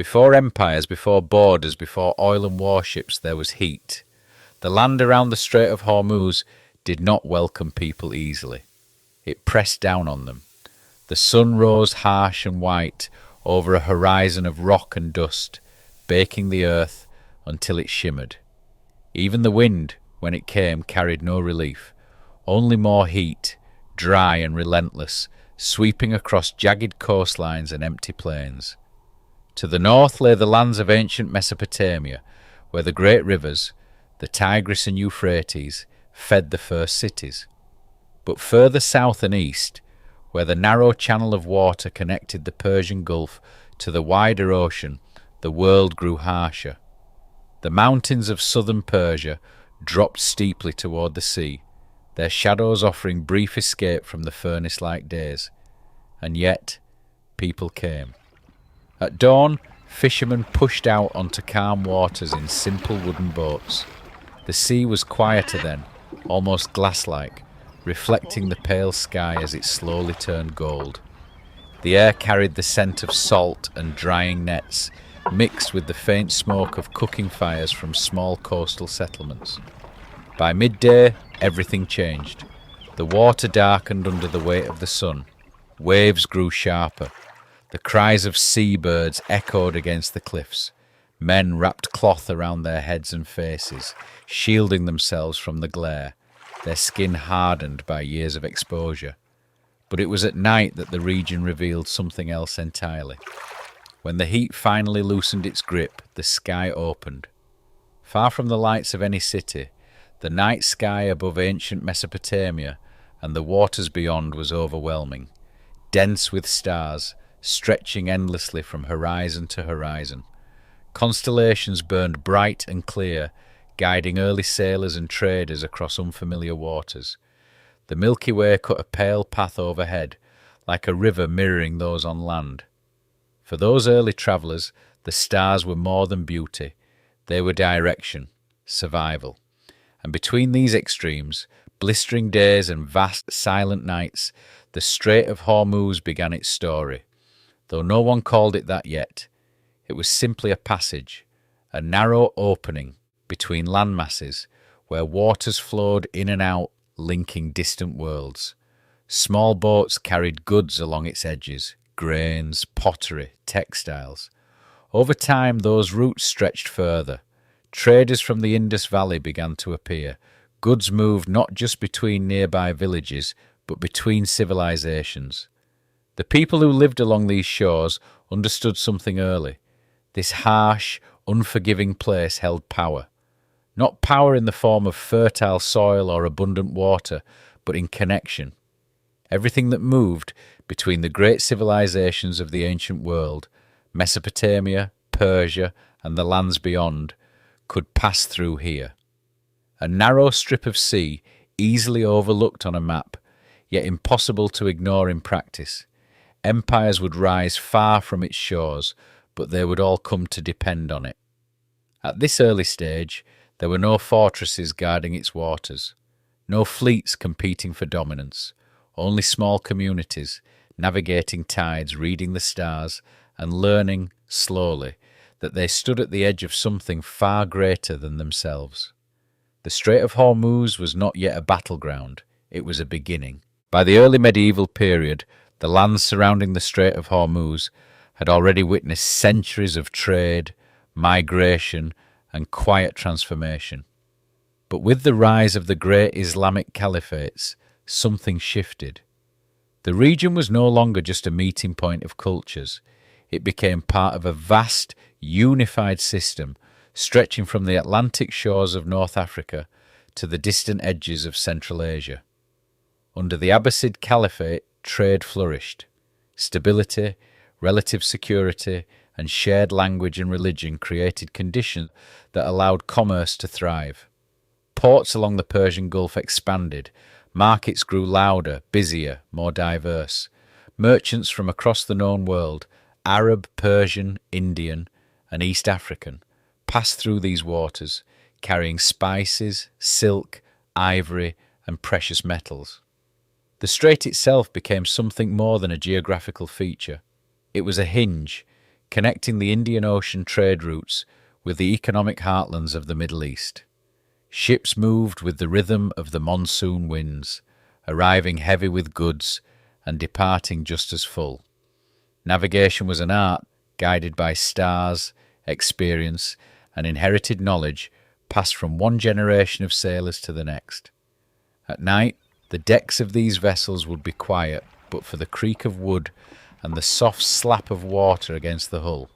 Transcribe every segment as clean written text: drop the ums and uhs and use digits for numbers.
Before empires, before borders, before oil and warships, there was heat. The land around the Strait of Hormuz did not welcome people easily. It pressed down on them. The sun rose harsh and white over a horizon of rock and dust, baking the earth until it shimmered. Even the wind, when it came, carried no relief, only more heat, dry and relentless, sweeping across jagged coastlines and empty plains. To the north lay the lands of ancient Mesopotamia, where the great rivers, the Tigris and Euphrates, fed the first cities. But further south and east, where the narrow channel of water connected the Persian Gulf to the wider ocean, the world grew harsher. The mountains of southern Persia dropped steeply toward the sea, their shadows offering brief escape from the furnace-like days. And yet, people came. At dawn, fishermen pushed out onto calm waters in simple wooden boats. The sea was quieter then, almost glass-like, reflecting the pale sky as it slowly turned gold. The air carried the scent of salt and drying nets, mixed with the faint smoke of cooking fires from small coastal settlements. By midday, everything changed. The water darkened under the weight of the sun. Waves grew sharper. The cries of seabirds echoed against the cliffs. Men wrapped cloth around their heads and faces, shielding themselves from the glare, their skin hardened by years of exposure. But it was at night that the region revealed something else entirely. When the heat finally loosened its grip, the sky opened. Far from the lights of any city, the night sky above ancient Mesopotamia and the waters beyond was overwhelming, dense with stars, stretching endlessly from horizon to horizon. Constellations burned bright and clear, guiding early sailors and traders across unfamiliar waters. The Milky Way cut a pale path overhead, like a river mirroring those on land. For those early travellers, the stars were more than beauty. They were direction, survival. And between these extremes, blistering days and vast silent nights, the Strait of Hormuz began its story. Though no one called it that yet, it was simply a passage, a narrow opening between landmasses where waters flowed in and out, linking distant worlds. Small boats carried goods along its edges, grains, pottery, textiles. Over time, those routes stretched further. Traders from the Indus Valley began to appear. Goods moved not just between nearby villages, but between civilizations. The people who lived along these shores understood something early. This harsh, unforgiving place held power. Not power in the form of fertile soil or abundant water, but in connection. Everything that moved between the great civilizations of the ancient world, Mesopotamia, Persia, and the lands beyond, could pass through here. A narrow strip of sea, easily overlooked on a map, yet impossible to ignore in practice. Empires would rise far from its shores, but they would all come to depend on it. At this early stage, there were no fortresses guarding its waters, no fleets competing for dominance, only small communities, navigating tides, reading the stars, and learning, slowly, that they stood at the edge of something far greater than themselves. The Strait of Hormuz was not yet a battleground, it was a beginning. By the early medieval period, the lands surrounding the Strait of Hormuz had already witnessed centuries of trade, migration, and quiet transformation. But with the rise of the great Islamic caliphates, something shifted. The region was no longer just a meeting point of cultures. It became part of a vast, unified system stretching from the Atlantic shores of North Africa to the distant edges of Central Asia. Under the Abbasid Caliphate, trade flourished. Stability, relative security, and shared language and religion created conditions that allowed commerce to thrive. Ports along the Persian Gulf expanded. Markets grew louder, busier, more diverse. Merchants from across the known world, Arab, Persian, Indian, and East African, passed through these waters, carrying spices, silk, ivory, and precious metals. The strait itself became something more than a geographical feature. It was a hinge, connecting the Indian Ocean trade routes with the economic heartlands of the Middle East. Ships moved with the rhythm of the monsoon winds, arriving heavy with goods and departing just as full. Navigation was an art guided by stars, experience, and inherited knowledge passed from one generation of sailors to the next. At night, the decks of these vessels would be quiet but for the creak of wood and the soft slap of water against the hull.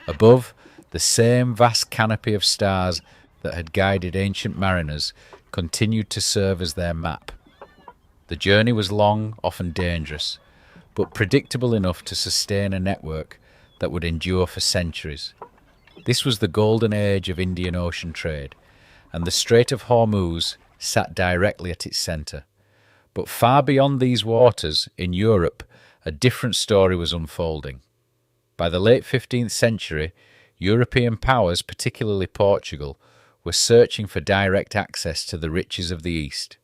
Above, the same vast canopy of stars that had guided ancient mariners continued to serve as their map. The journey was long, often dangerous, but predictable enough to sustain a network that would endure for centuries. This was the golden age of Indian Ocean trade, and the Strait of Hormuz sat directly at its centre. But far beyond these waters, in Europe, a different story was unfolding. By the late 15th century, European powers, particularly Portugal, were searching for direct access to the riches of the East.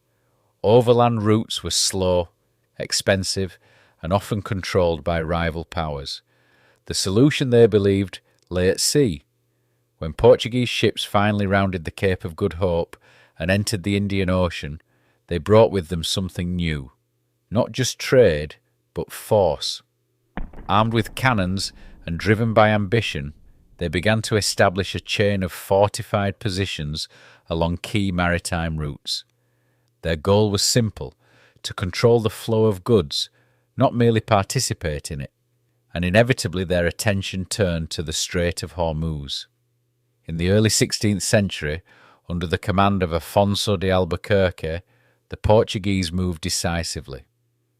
Overland routes were slow, expensive, and often controlled by rival powers. The solution, they believed, lay at sea. When Portuguese ships finally rounded the Cape of Good Hope and entered the Indian Ocean, they brought with them something new. Not just trade, but force. Armed with cannons and driven by ambition, they began to establish a chain of fortified positions along key maritime routes. Their goal was simple: to control the flow of goods, not merely participate in it, and inevitably their attention turned to the Strait of Hormuz. In the early 16th century, under the command of Afonso de Albuquerque, the Portuguese moved decisively.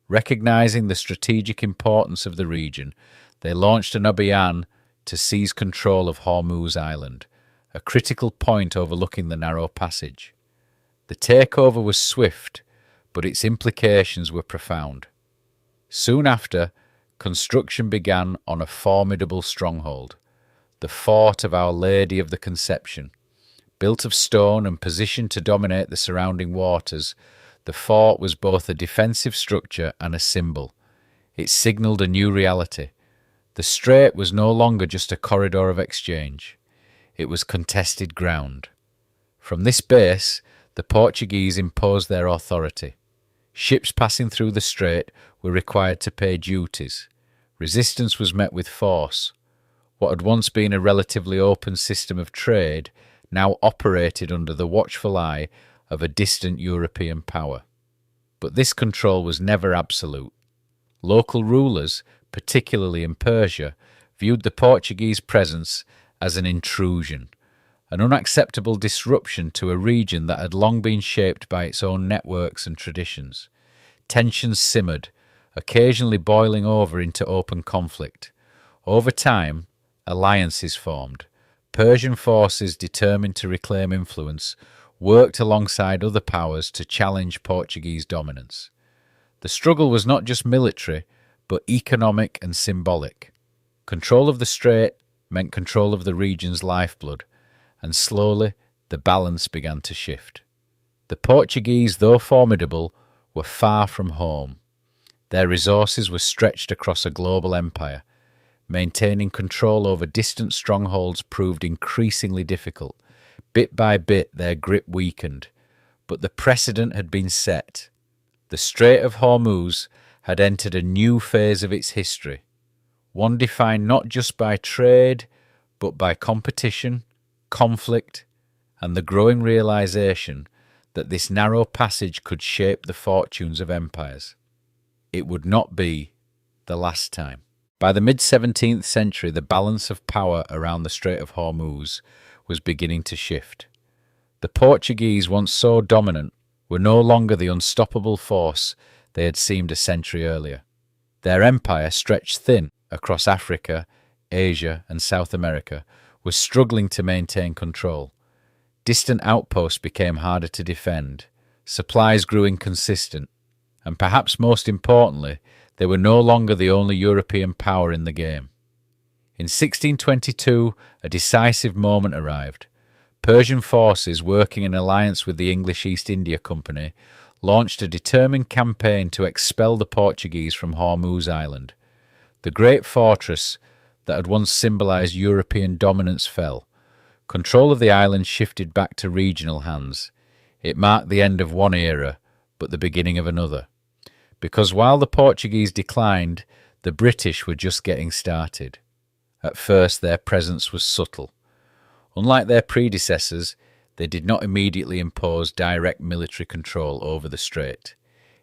Recognizing the strategic importance of the region, they launched an Obayan to seize control of Hormuz Island, a critical point overlooking the narrow passage. The takeover was swift, but its implications were profound. Soon after, construction began on a formidable stronghold, the Fort of Our Lady of the Conception. Built of stone and positioned to dominate the surrounding waters, the fort was both a defensive structure and a symbol. It signalled a new reality. The strait was no longer just a corridor of exchange. It was contested ground. From this base, the Portuguese imposed their authority. Ships passing through the strait were required to pay duties. Resistance was met with force. What had once been a relatively open system of trade now operated under the watchful eye of a distant European power. But this control was never absolute. Local rulers, particularly in Persia, viewed the Portuguese presence as an intrusion, an unacceptable disruption to a region that had long been shaped by its own networks and traditions. Tensions simmered, occasionally boiling over into open conflict. Over time, alliances formed. Persian forces, determined to reclaim influence, worked alongside other powers to challenge Portuguese dominance. The struggle was not just military, but economic and symbolic. Control of the strait meant control of the region's lifeblood, and slowly the balance began to shift. The Portuguese, though formidable, were far from home. Their resources were stretched across a global empire. Maintaining control over distant strongholds proved increasingly difficult. Bit by bit, their grip weakened, but the precedent had been set. The Strait of Hormuz had entered a new phase of its history, one defined not just by trade, but by competition, conflict, and the growing realization that this narrow passage could shape the fortunes of empires. It would not be the last time. By the mid-17th century, the balance of power around the Strait of Hormuz was beginning to shift. The Portuguese, once so dominant, were no longer the unstoppable force they had seemed a century earlier. Their empire, stretched thin across Africa, Asia, and South America, was struggling to maintain control. Distant outposts became harder to defend, supplies grew inconsistent, and perhaps most importantly, they were no longer the only European power in the game. In 1622, a decisive moment arrived. Persian forces, working in alliance with the English East India Company, launched a determined campaign to expel the Portuguese from Hormuz Island. The great fortress, that had once symbolized European dominance fell. Control of the island shifted back to regional hands. It marked the end of one era, but the beginning of another. Because while the Portuguese declined, the British were just getting started. At first, their presence was subtle. Unlike their predecessors, they did not immediately impose direct military control over the strait.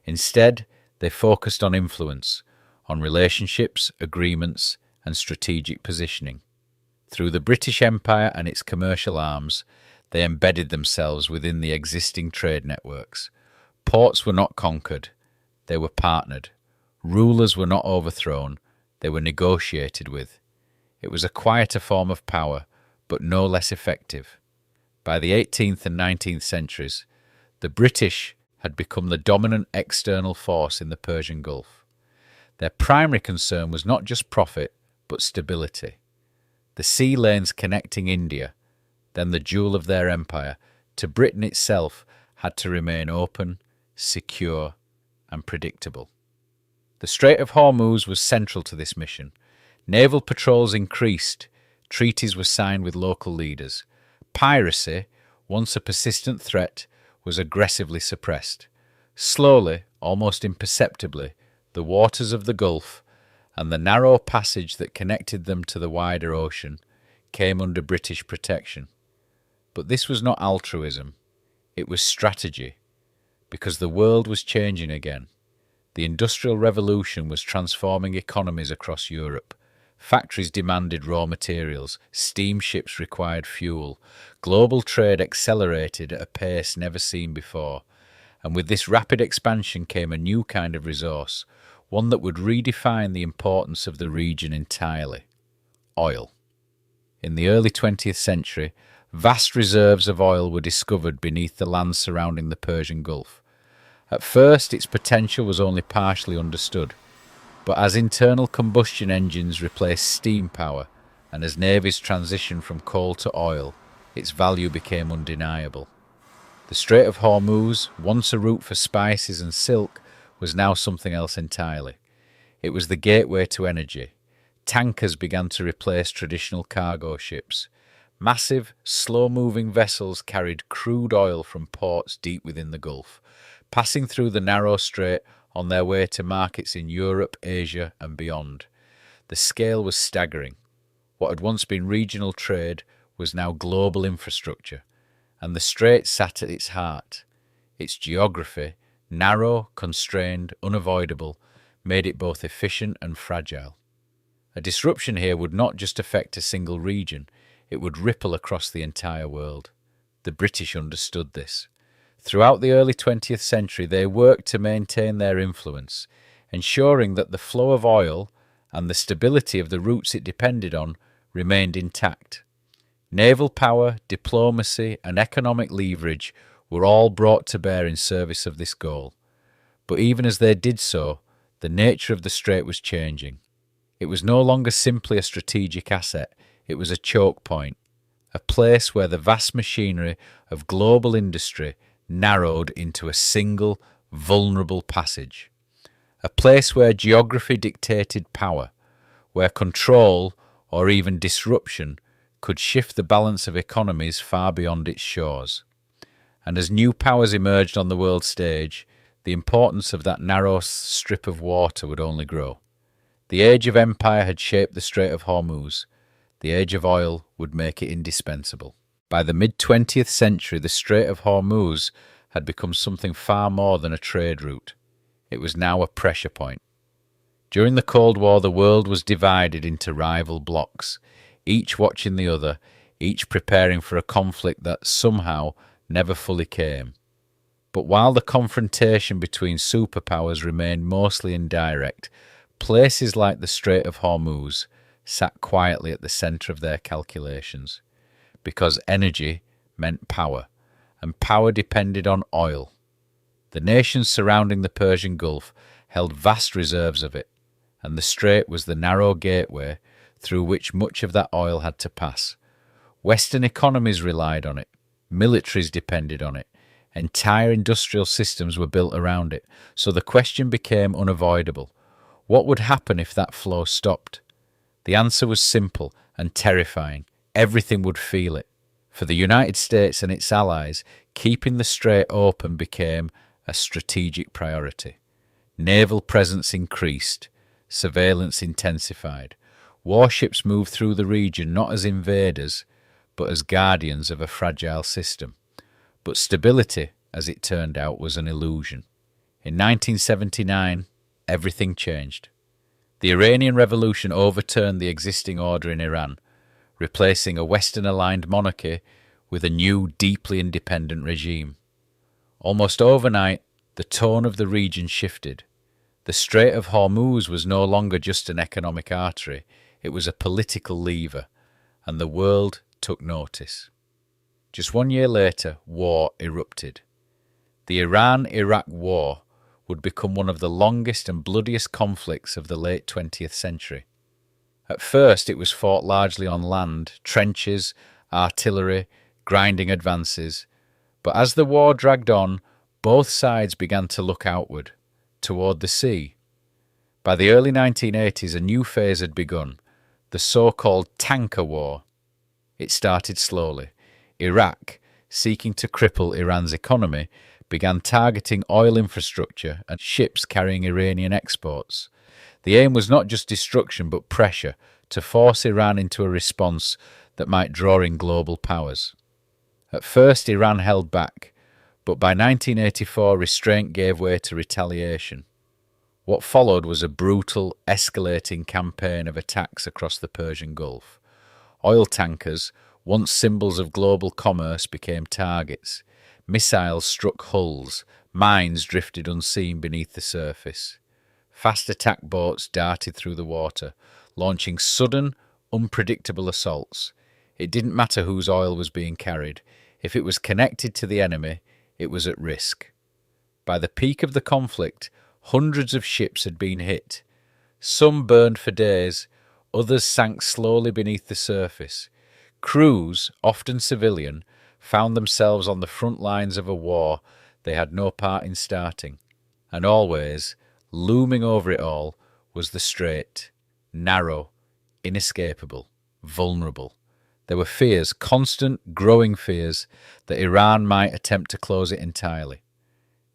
Instead, they focused on influence, on relationships, agreements, and strategic positioning. Through the British Empire and its commercial arms, they embedded themselves within the existing trade networks. Ports were not conquered, they were partnered. Rulers were not overthrown, they were negotiated with. It was a quieter form of power, but no less effective. By the 18th and 19th centuries, the British had become the dominant external force in the Persian Gulf. Their primary concern was not just profit, but stability. The sea lanes connecting India, then the jewel of their empire, to Britain itself had to remain open, secure, and predictable. The Strait of Hormuz was central to this mission. Naval patrols increased, treaties were signed with local leaders. Piracy, once a persistent threat, was aggressively suppressed. Slowly, almost imperceptibly, the waters of the Gulf and the narrow passage that connected them to the wider ocean came under British protection. But this was not altruism, it was strategy, because the world was changing again. The Industrial Revolution was transforming economies across Europe. Factories demanded raw materials, steamships required fuel, global trade accelerated at a pace never seen before, and with this rapid expansion came a new kind of resource, one that would redefine the importance of the region entirely: oil. In the early 20th century, vast reserves of oil were discovered beneath the land surrounding the Persian Gulf. At first, its potential was only partially understood, but as internal combustion engines replaced steam power and as navies transitioned from coal to oil, its value became undeniable. The Strait of Hormuz, once a route for spices and silk, was now something else entirely. It was the gateway to energy. Tankers began to replace traditional cargo ships. Massive, slow-moving vessels carried crude oil from ports deep within the Gulf, passing through the narrow strait on their way to markets in Europe, Asia, and beyond. The scale was staggering. What had once been regional trade was now global infrastructure, and the strait sat at its heart. Its geography, narrow, constrained, unavoidable, made it both efficient and fragile. A disruption here would not just affect a single region, it would ripple across the entire world. The British understood this. Throughout the early 20th century, they worked to maintain their influence, ensuring that the flow of oil and the stability of the routes it depended on remained intact. Naval power, diplomacy, and economic leverage were all brought to bear in service of this goal. But even as they did so, the nature of the strait was changing. It was no longer simply a strategic asset, it was a choke point, a place where the vast machinery of global industry narrowed into a single, vulnerable passage. A place where geography dictated power, where control, or even disruption, could shift the balance of economies far beyond its shores. And as new powers emerged on the world stage, the importance of that narrow strip of water would only grow. The age of empire had shaped the Strait of Hormuz. The age of oil would make it indispensable. By the mid-20th century, the Strait of Hormuz had become something far more than a trade route. It was now a pressure point. During the Cold War, the world was divided into rival blocs, each watching the other, each preparing for a conflict that somehow never fully came. But while the confrontation between superpowers remained mostly indirect, places like the Strait of Hormuz sat quietly at the centre of their calculations, because energy meant power, and power depended on oil. The nations surrounding the Persian Gulf held vast reserves of it, and the strait was the narrow gateway through which much of that oil had to pass. Western economies relied on it, militaries depended on it, entire industrial systems were built around it, so the question became unavoidable. What would happen if that flow stopped? The answer was simple and terrifying. Everything would feel it. For the United States and its allies, keeping the strait open became a strategic priority. Naval presence increased, surveillance intensified. Warships moved through the region not as invaders, but as guardians of a fragile system. But stability, as it turned out, was an illusion. In 1979, everything changed. The Iranian Revolution overturned the existing order in Iran, replacing a Western-aligned monarchy with a new, deeply independent regime. Almost overnight, the tone of the region shifted. The Strait of Hormuz was no longer just an economic artery, it was a political lever, and the world took notice. Just 1 year later, war erupted. The Iran-Iraq War would become one of the longest and bloodiest conflicts of the late 20th century. At first, it was fought largely on land, trenches, artillery, grinding advances. But as the war dragged on, both sides began to look outward, toward the sea. By the early 1980s, a new phase had begun, the so-called tanker war. It started slowly. Iraq, seeking to cripple Iran's economy, began targeting oil infrastructure and ships carrying Iranian exports. The aim was not just destruction but pressure to force Iran into a response that might draw in global powers. At first, Iran held back, but by 1984 restraint gave way to retaliation. What followed was a brutal, escalating campaign of attacks across the Persian Gulf. Oil tankers, once symbols of global commerce, became targets. Missiles struck hulls, mines drifted unseen beneath the surface. Fast attack boats darted through the water, launching sudden, unpredictable assaults. It didn't matter whose oil was being carried. If it was connected to the enemy, it was at risk. By the peak of the conflict, hundreds of ships had been hit. Some burned for days, others sank slowly beneath the surface. Crews, often civilian, found themselves on the front lines of a war they had no part in starting. And always, looming over it all, was the strait, narrow, inescapable, vulnerable. There were fears, constant, growing fears, that Iran might attempt to close it entirely.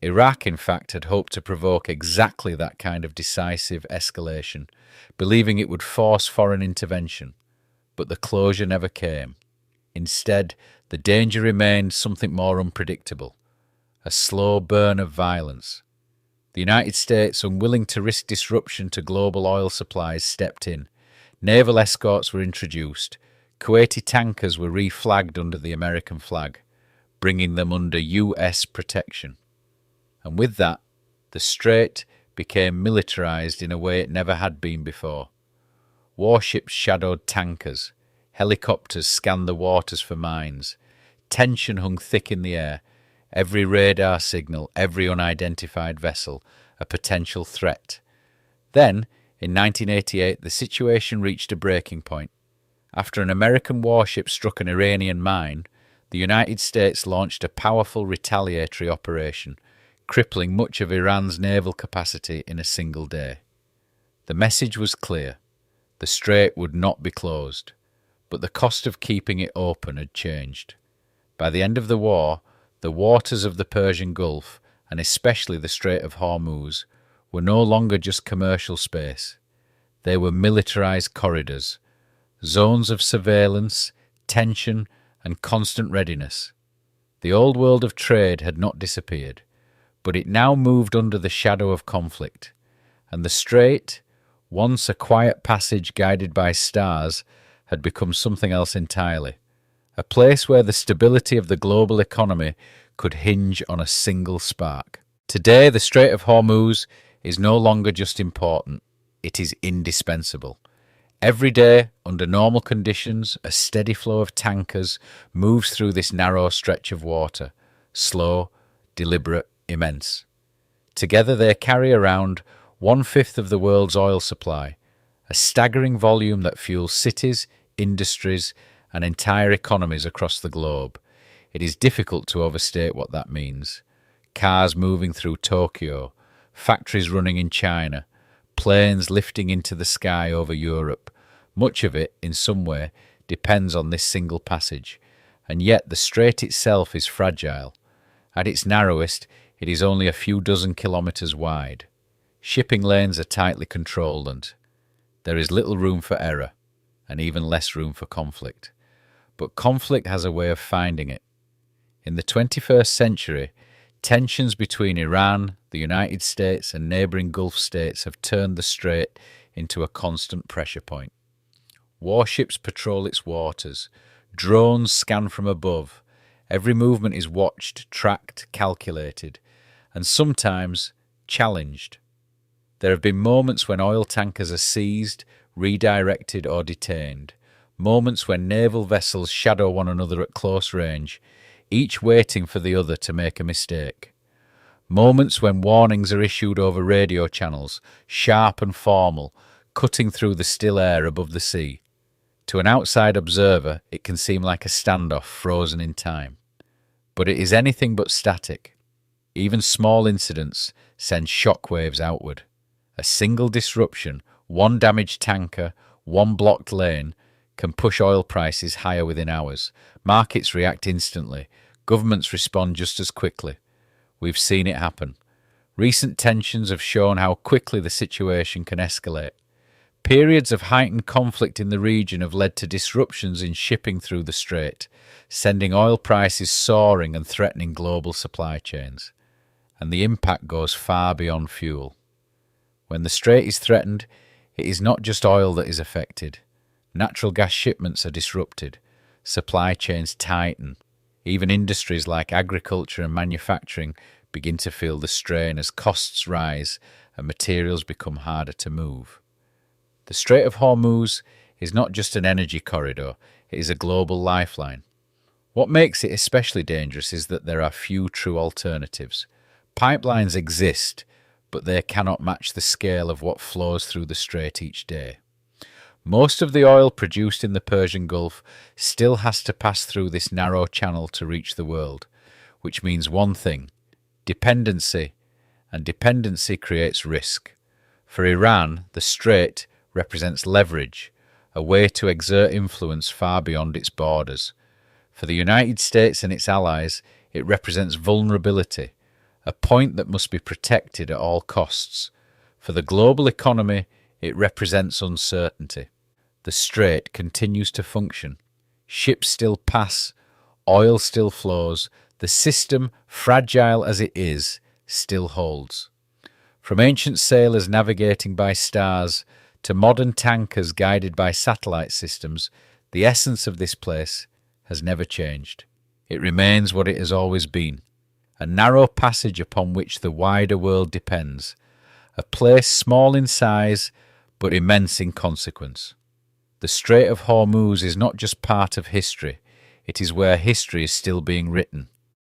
Iraq, in fact, had hoped to provoke exactly that kind of decisive escalation, believing it would force foreign intervention. But the closure never came. Instead, the danger remained something more unpredictable, a slow burn of violence. The United States, unwilling to risk disruption to global oil supplies, stepped in. Naval escorts were introduced. Kuwaiti tankers were reflagged under the American flag, bringing them under US protection. And with that, the strait became militarized in a way it never had been before. Warships shadowed tankers. Helicopters scanned the waters for mines. Tension hung thick in the air. Every radar signal, every unidentified vessel, a potential threat. Then, in 1988, the situation reached a breaking point. After an American warship struck an Iranian mine, the United States launched a powerful retaliatory operation, crippling much of Iran's naval capacity in a single day. The message was clear. The strait would not be closed, but the cost of keeping it open had changed. By the end of the war, the waters of the Persian Gulf, and especially the Strait of Hormuz, were no longer just commercial space. They were militarized corridors, zones of surveillance, tension, and constant readiness. The old world of trade had not disappeared, but it now moved under the shadow of conflict, and the strait, once a quiet passage guided by stars, had become something else entirely, a place where the stability of the global economy could hinge on a single spark. Today, the Strait of Hormuz is no longer just important, it is indispensable. Every day, under normal conditions, a steady flow of tankers moves through this narrow stretch of water, slow, deliberate, immense. Together they carry around 1/5 of the world's oil supply, a staggering volume that fuels cities, industries, and entire economies across the globe. It is difficult to overstate what that means. Cars moving through Tokyo, factories running in China, planes lifting into the sky over Europe, Much of it, in some way, depends on this single passage, and yet the strait itself is fragile. At its narrowest, it is only a few dozen kilometres wide. Shipping lanes are tightly controlled and there is little room for error, and even less room for conflict. But conflict has a way of finding it. In the 21st century, tensions between Iran, the United States and neighbouring Gulf states have turned the strait into a constant pressure point. Warships patrol its waters, drones scan from above, every movement is watched, tracked, calculated, and sometimes challenged. There have been moments when oil tankers are seized, redirected or detained, moments when naval vessels shadow one another at close range, each waiting for the other to make a mistake. Moments when warnings are issued over radio channels, sharp and formal, cutting through the still air above the sea. To an outside observer, it can seem like a standoff frozen in time. But it is anything but static. Even small incidents send shockwaves outward. A single disruption, one damaged tanker, one blocked lane, can push oil prices higher within hours. Markets react instantly. Governments respond just as quickly. We've seen it happen. Recent tensions have shown how quickly the situation can escalate. Periods of heightened conflict in the region have led to disruptions in shipping through the strait, sending oil prices soaring and threatening global supply chains. And the impact goes far beyond fuel. When the strait is threatened, it is not just oil that is affected. Natural gas shipments are disrupted. Supply chains tighten. Even industries like agriculture and manufacturing begin to feel the strain as costs rise and materials become harder to move. The Strait of Hormuz is not just an energy corridor, it is a global lifeline. What makes it especially dangerous is that there are few true alternatives. Pipelines exist, but they cannot match the scale of what flows through the strait each day. Most of the oil produced in the Persian Gulf still has to pass through this narrow channel to reach the world, which means one thing: dependency, and dependency creates risk. For Iran, the strait represents leverage, a way to exert influence far beyond its borders. For the United States and its allies, it represents vulnerability, a point that must be protected at all costs. For the global economy, it represents uncertainty. The strait continues to function. Ships still pass, oil still flows, the system, fragile as it is, still holds. From ancient sailors navigating by stars to modern tankers guided by satellite systems, the essence of this place has never changed. It remains what it has always been, a narrow passage upon which the wider world depends, a place small in size but immense in consequence. The Strait of Hormuz is not just part of history, it is where history is still being written.